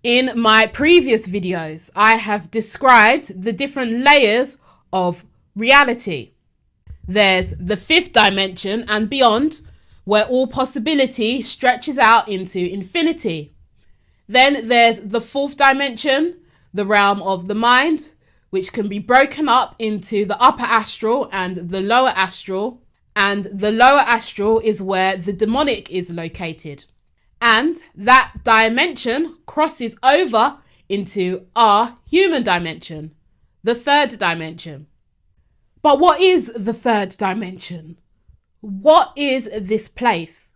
In my previous videos, I have described the different layers of reality. There's the fifth dimension and beyond, where all possibility stretches out into infinity. Then there's the fourth dimension, the realm of the mind, which can be broken up into the upper astral and the lower astral. And the lower astral is where the demonic is located. And that dimension crosses over into our human dimension, the third dimension. But what is the third dimension? What is this place?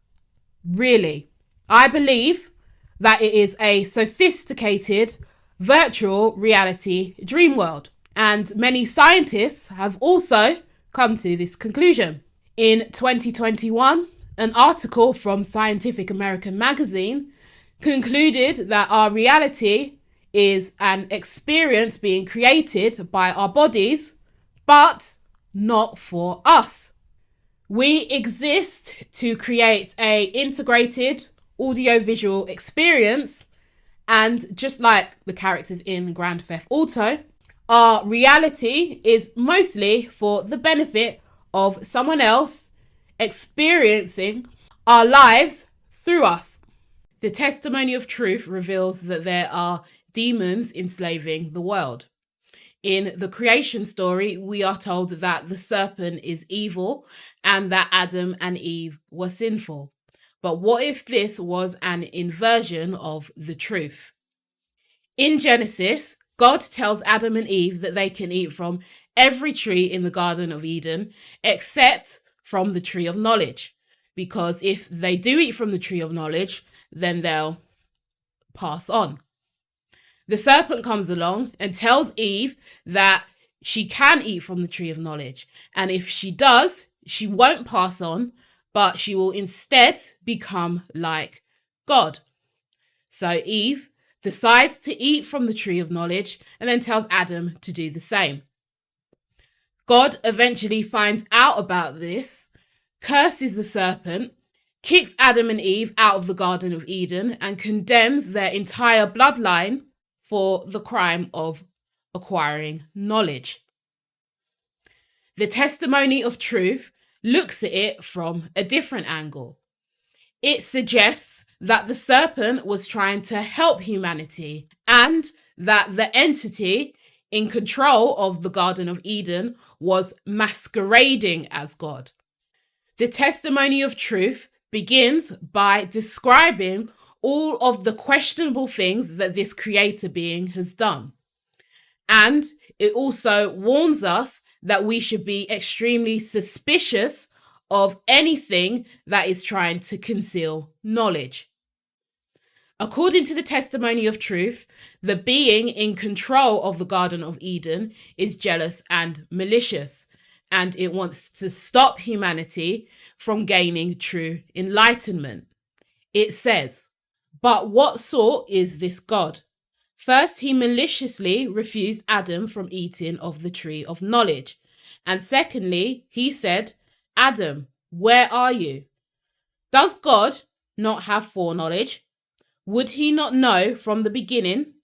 Really? I believe that it is a sophisticated virtual reality dream world. And many scientists have also come to this conclusion. In 2021, an article from Scientific American magazine concluded that our reality is an experience being created by our bodies, but not for us. We exist to create an integrated audiovisual experience, and just like the characters in Grand Theft Auto, our reality is mostly for the benefit of someone else experiencing our lives through us. The testimony of truth reveals that there are demons enslaving the world. In the creation story, we are told that the serpent is evil and that Adam and Eve were sinful. But what if this was an inversion of the truth? In Genesis, God tells Adam and Eve that they can eat from every tree in the Garden of Eden except from the tree of knowledge, because if they do eat from the tree of knowledge, then they'll pass on. The serpent comes along and tells Eve that she can eat from the tree of knowledge, and if she does, she won't pass on, but she will instead become like God. So Eve decides to eat from the tree of knowledge and then tells Adam to do the same. God eventually finds out about this, curses the serpent, kicks Adam and Eve out of the Garden of Eden, and condemns their entire bloodline for the crime of acquiring knowledge. The testimony of truth looks at it from a different angle. It suggests that the serpent was trying to help humanity and that the entity in control of the Garden of Eden was masquerading as God. The testimony of truth begins by describing all of the questionable things that this creator being has done. And it also warns us that we should be extremely suspicious of anything that is trying to conceal knowledge. According to the testimony of truth, the being in control of the Garden of Eden is jealous and malicious, and it wants to stop humanity from gaining true enlightenment. It says, "But what sort is this God? First, he maliciously refused Adam from eating of the tree of knowledge. And secondly, he said, 'Adam, where are you?' Does God not have foreknowledge? Would he not know from the beginning?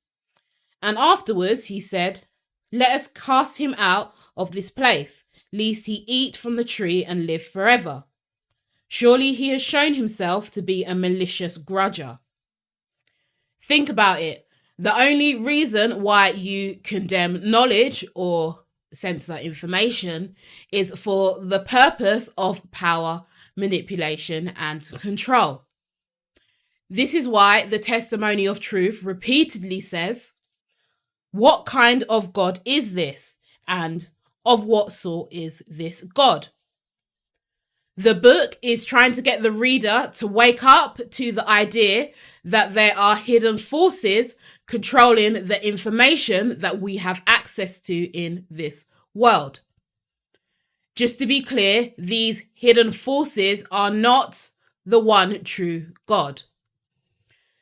And afterwards he said, 'Let us cast him out of this place, lest he eat from the tree and live forever.' Surely he has shown himself to be a malicious grudger." Think about it. The only reason why you condemn knowledge or censor information is for the purpose of power, manipulation, and control. This is why the testimony of truth repeatedly says, "What kind of God is this? And of what sort is this God?" The book is trying to get the reader to wake up to the idea that there are hidden forces controlling the information that we have access to in this world. Just to be clear, these hidden forces are not the one true God.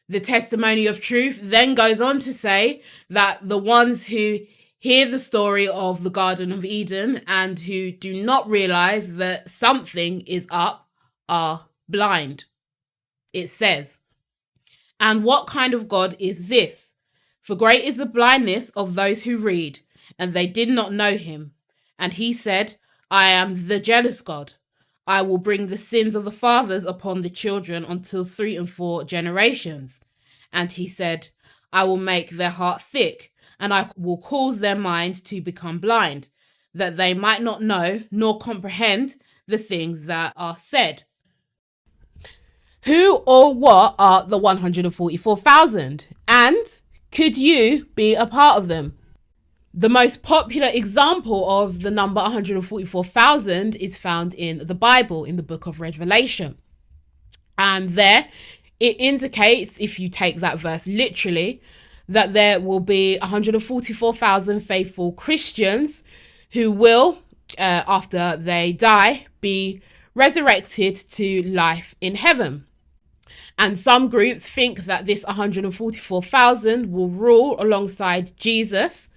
The testimony of truth then goes on to say that the ones who hear the story of the Garden of Eden and who do not realize that something is up are blind. It says, And what kind of God is this? For great is the blindness of those who read, and they did not know him. And he said, I am the jealous God. I will bring the sins of the fathers upon the children until 3 and 4 generations. And he said, I will make their heart thick, and I will cause their mind to become blind, that they might not know nor comprehend the things that are said. Who or what are the 144,000? And could you be a part of them? The most popular example of the number 144,000 is found in the Bible, in the book of Revelation. And there it indicates, if you take that verse literally, that there will be 144,000 faithful Christians who will, after they die, be resurrected to life in heaven. And some groups think that this 144,000 will rule alongside Jesus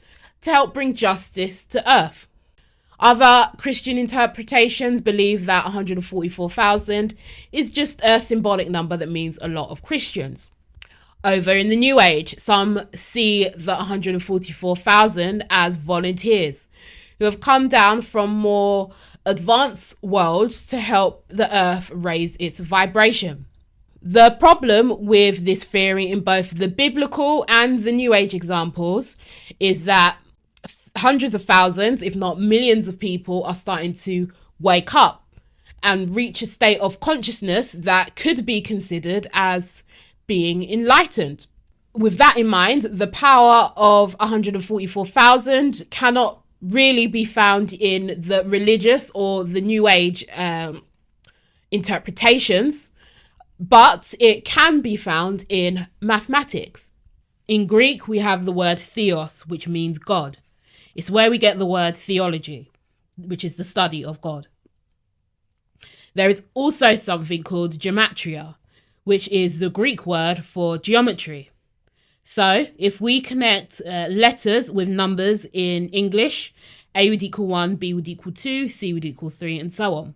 to help bring justice to earth. Other Christian interpretations believe that 144,000 is just a symbolic number that means a lot of Christians. Over in the New Age, some see the 144,000 as volunteers who have come down from more advanced worlds to help the earth raise its vibration. The problem with this theory in both the biblical and the New Age examples is that hundreds of thousands, if not millions of people are starting to wake up and reach a state of consciousness that could be considered as being enlightened. With that in mind, the power of 144,000 cannot really be found in the religious or the New Age interpretations, but it can be found in mathematics. In Greek, we have the word theos, which means God. It's where we get the word theology, which is the study of God. There is also something called gematria, which is the Greek word for geometry. So if we connect letters with numbers in English, A would equal 1, B would equal 2, C would equal 3, and so on.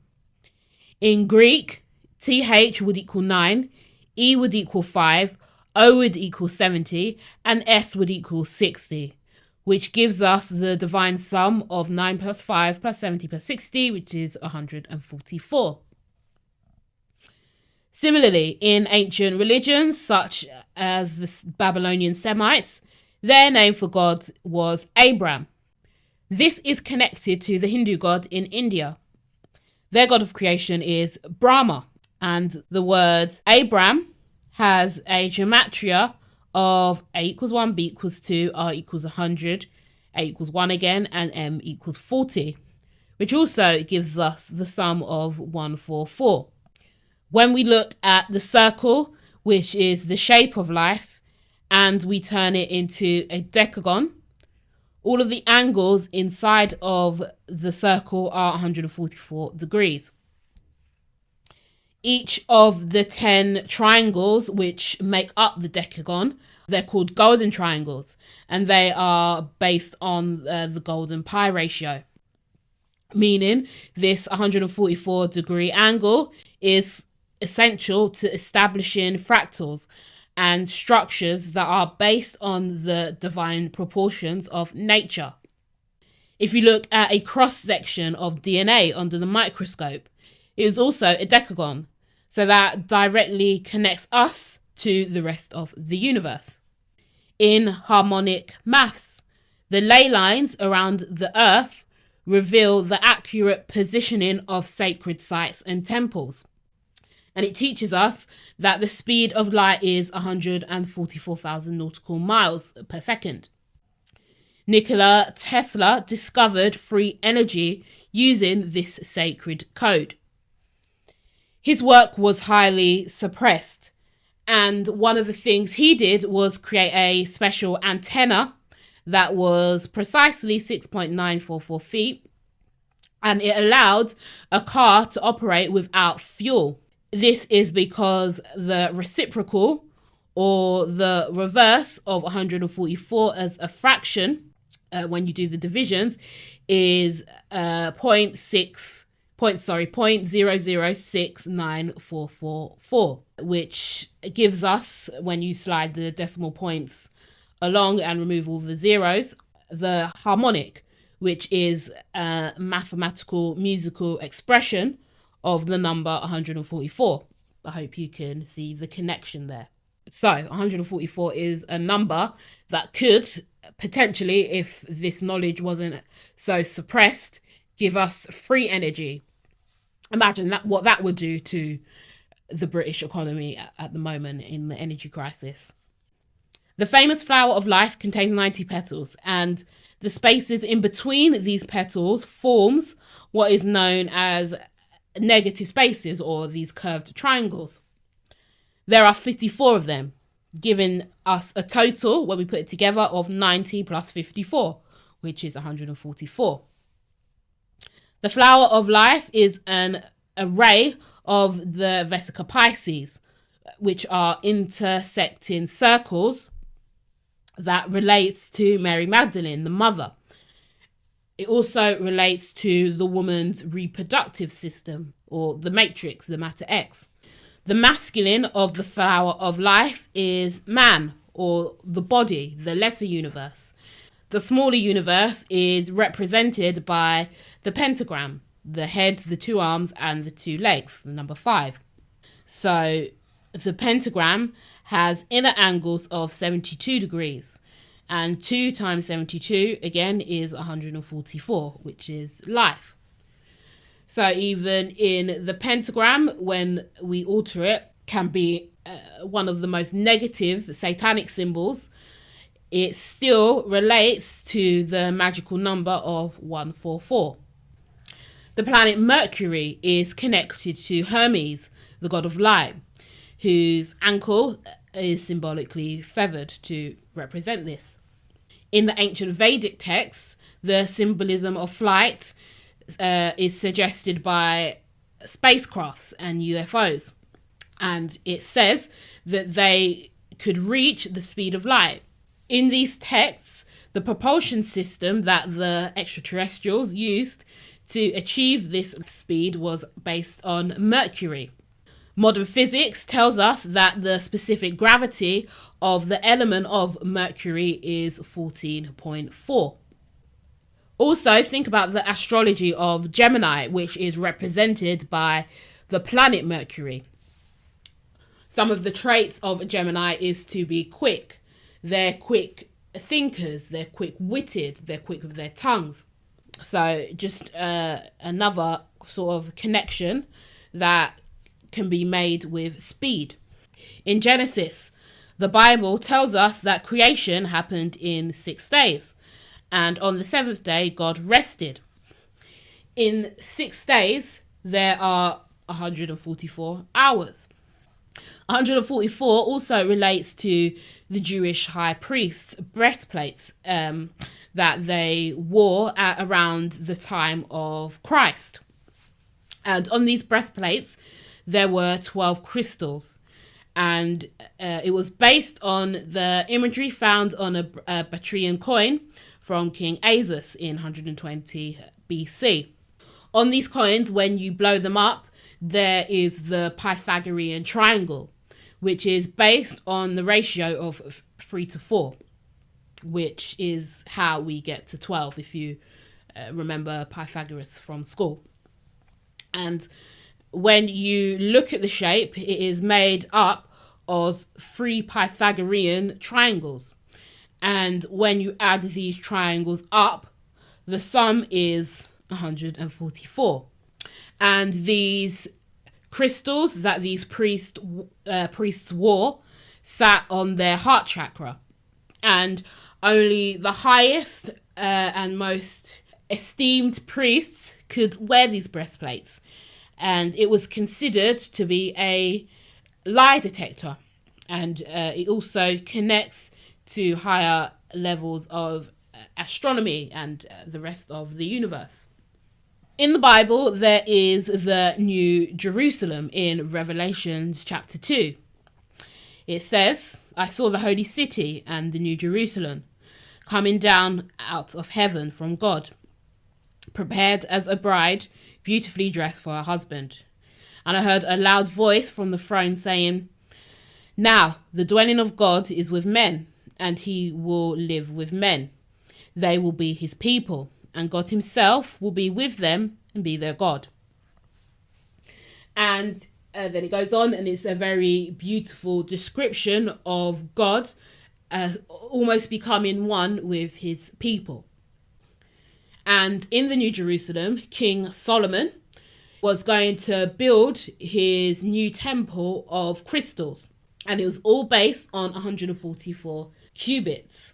In Greek, TH would equal 9, E would equal 5, O would equal 70, and S would equal 60, which gives us the divine sum of 9 plus 5 plus 70 plus 60, which is 144. Similarly, in ancient religions, such as the Babylonian Semites, their name for God was Abram. This is connected to the Hindu god in India. Their god of creation is Brahma. And the word Abram has a gematria of A equals 1, B equals 2, R equals 100, A equals 1 again, and M equals 40, which also gives us the sum of 144. When we look at the circle, which is the shape of life, and we turn it into a decagon, all of the angles inside of the circle are 144 degrees. Each of the 10 triangles which make up the decagon, they're called golden triangles, and they are based on the golden pi ratio, meaning this 144 degree angle is essential to establishing fractals and structures that are based on the divine proportions of nature. If you look at a cross-section of DNA under the microscope, it is also a decagon, so that directly connects us to the rest of the universe. In harmonic maths, the ley lines around the earth reveal the accurate positioning of sacred sites and temples. And it teaches us that the speed of light is 144,000 nautical miles per second. Nikola Tesla discovered free energy using this sacred code. His work was highly suppressed, and one of the things he did was create a special antenna that was precisely 6.944 feet, and it allowed a car to operate without fuel. This is because the reciprocal, or the reverse of 144 as a fraction, when you do the divisions, is 0.6 .0069444, which gives us, when you slide the decimal points along and remove all the zeros, the harmonic, which is a mathematical musical expression of the number 144. I hope you can see the connection there. So 144 is a number that could potentially, if this knowledge wasn't so suppressed, give us free energy. Imagine that, what that would do to the British economy at the moment in the energy crisis. The famous flower of life contains 90 petals, and the spaces in between these petals forms what is known as negative spaces, or these curved triangles. There are 54 of them, giving us a total, when we put it together, of 90 plus 54, which is 144. The flower of life is an array of the Vesica Pisces, which are intersecting circles that relates to Mary Magdalene, the mother. It also relates to the woman's reproductive system, or the matrix, the matter X. The masculine of the flower of life is man, or the body, the lesser universe. The smaller universe is represented by the pentagram, the head, the two arms, and the two legs, the number 5. So the pentagram has inner angles of 72 degrees, and 2 times 72 again is 144, which is life. So even in the pentagram, when we alter it, can be one of the most negative satanic symbols, it still relates to the magical number of 144. The planet Mercury is connected to Hermes, the god of light, whose ankle is symbolically feathered to represent this. In the ancient Vedic texts, the symbolism of flight is suggested by spacecrafts and UFOs, and it says that they could reach the speed of light. In these texts, the propulsion system that the extraterrestrials used to achieve this speed was based on Mercury. Modern physics tells us that the specific gravity of the element of Mercury is 14.4. Also, think about the astrology of Gemini, which is represented by the planet Mercury. Some of the traits of Gemini is to be quick. They're quick thinkers, they're quick-witted, they're quick with their tongues. So just another sort of connection that can be made with speed. In Genesis, the Bible tells us that creation happened in 6 days, and on the 7th day, God rested. In 6 days, there are 144 hours. 144 also relates to the Jewish high priests' breastplates that they wore at around the time of Christ. And on these breastplates, there were 12 crystals. And it was based on the imagery found on a Bactrian coin from King Asus in 120 BC. On these coins, when you blow them up, there is the Pythagorean triangle, which is based on the ratio of 3:4, which is how we get to 12, if you remember Pythagoras from school. And when you look at the shape, it is made up of 3 Pythagorean triangles. And when you add these triangles up, the sum is 144. And these crystals that these priests wore sat on their heart chakra. And only the highest and most esteemed priests could wear these breastplates. And it was considered to be a lie detector. And it also connects to higher levels of astronomy and the rest of the universe. In the Bible, there is the New Jerusalem in Revelations chapter 2. It says, "I saw the holy city and the New Jerusalem coming down out of heaven from God, prepared as a bride, beautifully dressed for her husband. And I heard a loud voice from the throne saying, "Now the dwelling of God is with men, and he will live with men. They will be his people, and God himself will be with them and be their God." And then it goes on, and it's a very beautiful description of God almost becoming one with his people. And in the New Jerusalem, King Solomon was going to build his new temple of crystals. And it was all based on 144 cubits.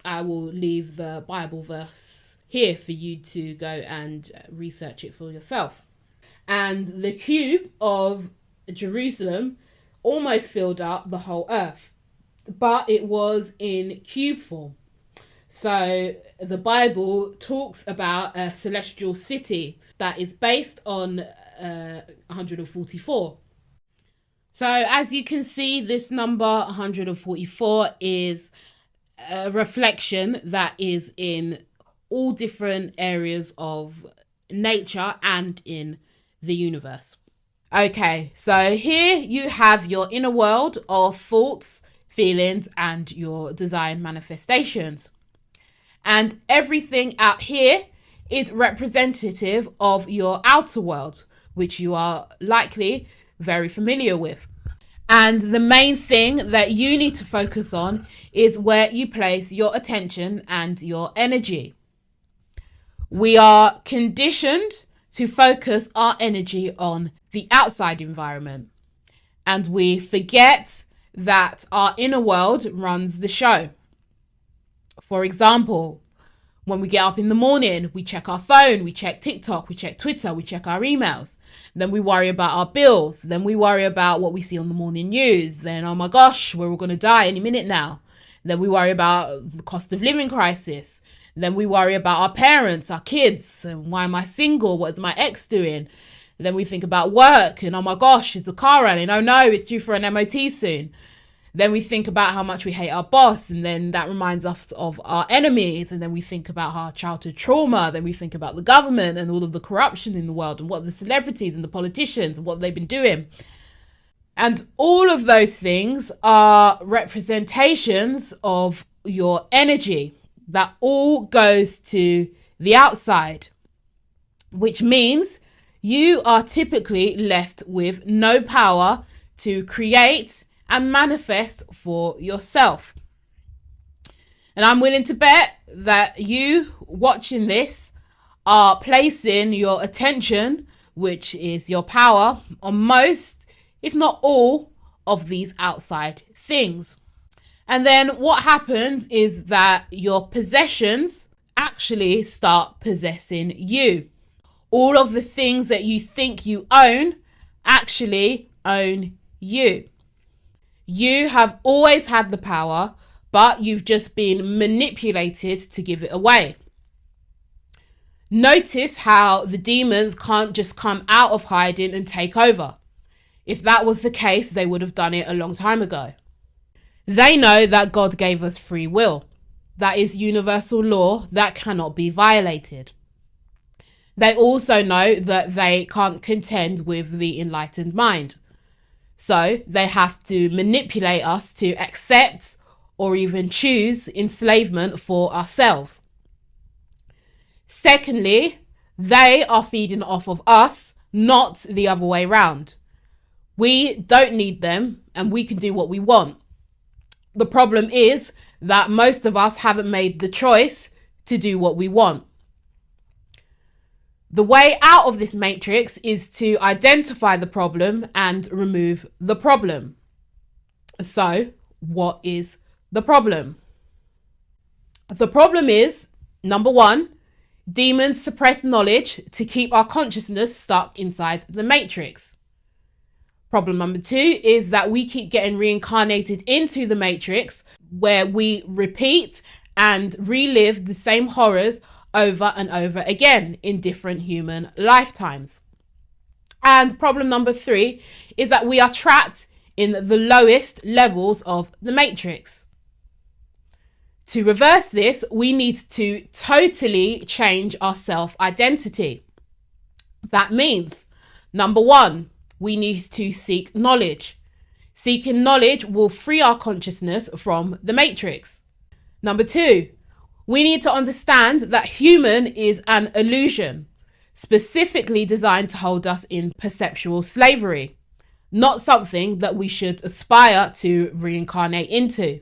I will leave the Bible verse here for you to go and research it for yourself. And the cube of Jerusalem almost filled up the whole earth, but it was in cube form. So the Bible talks about a celestial city that is based on 144. So as you can see, this number 144 is a reflection that is in all different areas of nature and in the universe. Okay, so here you have your inner world of thoughts, feelings, and your design manifestations. And everything out here is representative of your outer world, which you are likely very familiar with. And the main thing that you need to focus on is where you place your attention and your energy. We are conditioned to focus our energy on the outside environment, and we forget that our inner world runs the show. For example, when we get up in the morning, we check our phone, we check TikTok, we check Twitter, we check our emails. Then we worry about our bills. Then we worry about what we see on the morning news. Then, oh my gosh, we're all going to die any minute now. Then we worry about the cost of living crisis. Then we worry about our parents, our kids, and why am I single? What is my ex doing? Then we think about work and, oh my gosh, is the car running? Oh no, it's due for an MOT soon. Then we think about how much we hate our boss, and then that reminds us of our enemies. And then we think about our childhood trauma. Then we think about the government and all of the corruption in the world, and what the celebrities and the politicians and what they've been doing. And all of those things are representations of your energy that all goes to the outside, which means you are typically left with no power to create and manifest for yourself. And I'm willing to bet that you watching this are placing your attention, which is your power, on most, if not all, of these outside things. And then what happens is that your possessions actually start possessing you. All of the things that you think you own actually own you. You have always had the power, but you've just been manipulated to give it away. Notice how the demons can't just come out of hiding and take over. If that was the case, they would have done it a long time ago. They know that God gave us free will. That is universal law that cannot be violated. They also know that they can't contend with the enlightened mind. So they have to manipulate us to accept or even choose enslavement for ourselves. Secondly, they are feeding off of us, not the other way around. We don't need them and we can do what we want. The problem is that most of us haven't made the choice to do what we want. The way out of this matrix is to identify the problem and remove the problem. So, what is the problem? The problem is, number one, demons suppress knowledge to keep our consciousness stuck inside the matrix. Problem number two is that we keep getting reincarnated into the matrix, where we repeat and relive the same horrors over and over again in different human lifetimes. And problem number three is that we are trapped in the lowest levels of the matrix. To reverse this, we need to totally change our self-identity. That means, number one, we need to seek knowledge. Seeking knowledge will free our consciousness from the matrix. Number two, we need to understand that human is an illusion, specifically designed to hold us in perceptual slavery, not something that we should aspire to reincarnate into.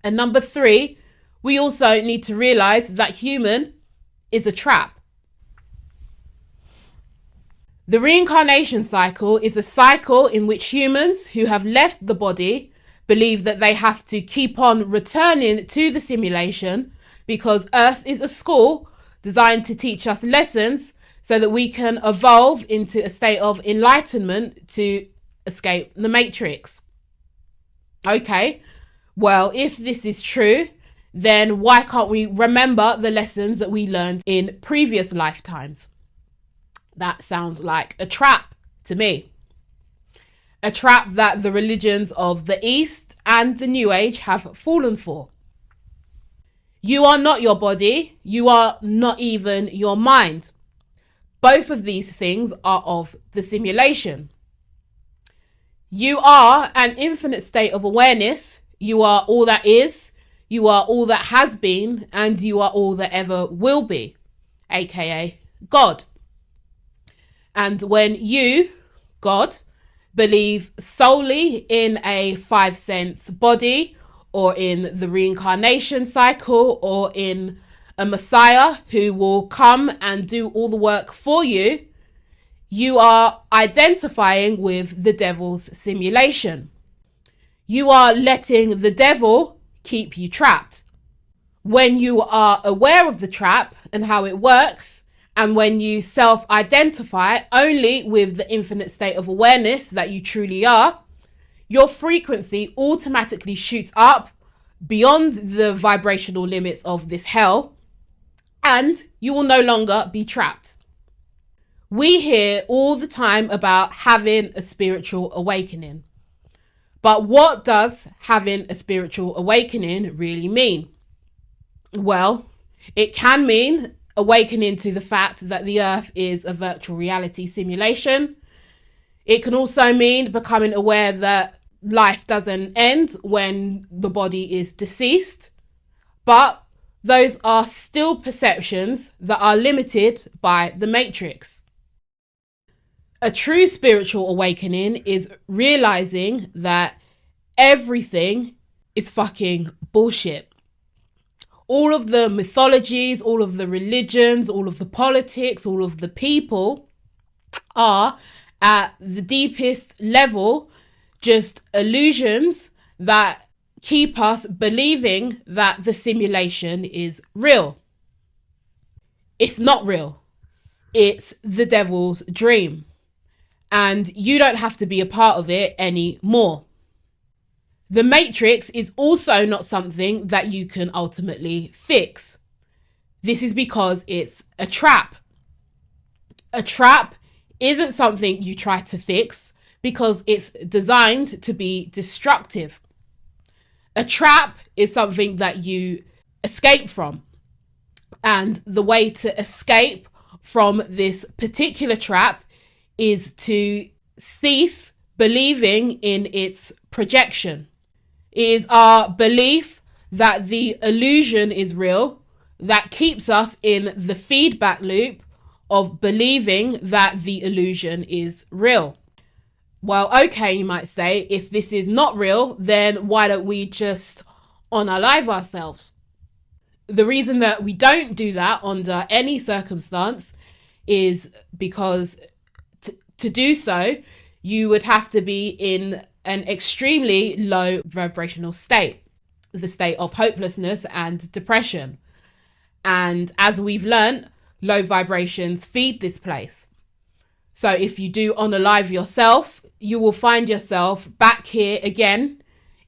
And number three, we also need to realize that human is a trap. The reincarnation cycle is a cycle in which humans who have left the body believe that they have to keep on returning to the simulation because Earth is a school designed to teach us lessons so that we can evolve into a state of enlightenment to escape the matrix. Okay, well, if this is true, then why can't we remember the lessons that we learned in previous lifetimes? That sounds like a trap to me. A trap that the religions of the East and the New Age have fallen for. You are not your body. You are not even your mind. Both of these things are of the simulation. You are an infinite state of awareness. You are all that is. You are all that has been. And you are all that ever will be, aka God. And when you, God, believe solely in a 5 sense body, or in the reincarnation cycle, or in a Messiah who will come and do all the work for you, you are identifying with the devil's simulation. You are letting the devil keep you trapped. When you are aware of the trap and how it works, and when you self-identify only with the infinite state of awareness that you truly are, your frequency automatically shoots up beyond the vibrational limits of this hell, and you will no longer be trapped. We hear all the time about having a spiritual awakening. But what does having a spiritual awakening really mean? Well, it can mean awakening to the fact that the earth is a virtual reality simulation. It can also mean becoming aware that life doesn't end when the body is deceased, but those are still perceptions that are limited by the matrix. A true spiritual awakening is realizing that everything is fucking bullshit. All of the mythologies, all of the religions, all of the politics, all of the people are at the deepest level just illusions that keep us believing that the simulation is real. It's not real. It's the devil's dream. And you don't have to be a part of it anymore. The matrix is also not something that you can ultimately fix. This is because it's a trap. A trap isn't something you try to fix because it's designed to be destructive. A trap is something that you escape from. And the way to escape from this particular trap is to cease believing in its projection. It is our belief that the illusion is real that keeps us in the feedback loop of believing that the illusion is real. Well, okay, you might say, if this is not real, then why don't we just unalive ourselves? The reason that we don't do that under any circumstance is because to do so, you would have to be in an extremely low vibrational state, the state of hopelessness and depression. And as we've learned, low vibrations feed this place. So if you do unalive yourself, you will find yourself back here again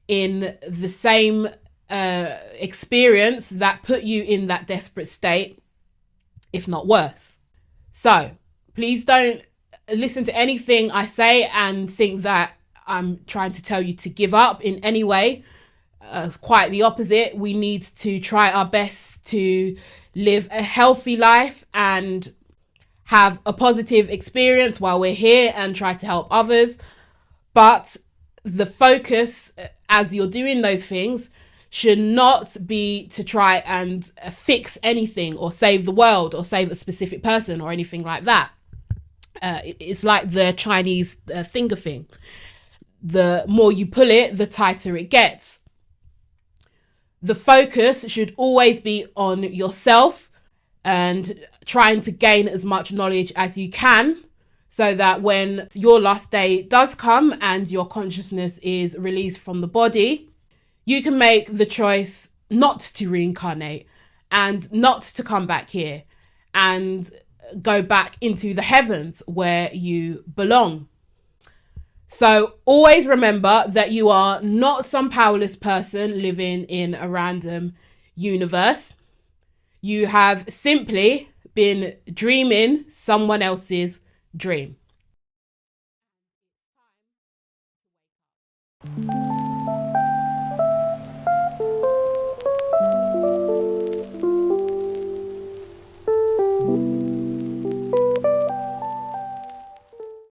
in the same experience that put you in that desperate state, if not worse. So please don't listen to anything I say and think that I'm trying to tell you to give up in any way. quite the opposite. We need to try our best to live a healthy life and have a positive experience while we're here and try to help others. But the focus as you're doing those things should not be to try and fix anything or save the world or save a specific person or anything like that. It's like the Chinese finger thing. The more you pull it, the tighter it gets. The focus should always be on yourself and trying to gain as much knowledge as you can, so that when your last day does come and your consciousness is released from the body, you can make the choice not to reincarnate and not to come back here and go back into the heavens where you belong. So always remember that you are not some powerless person living in a random universe. You have simply been dreaming someone else's dream.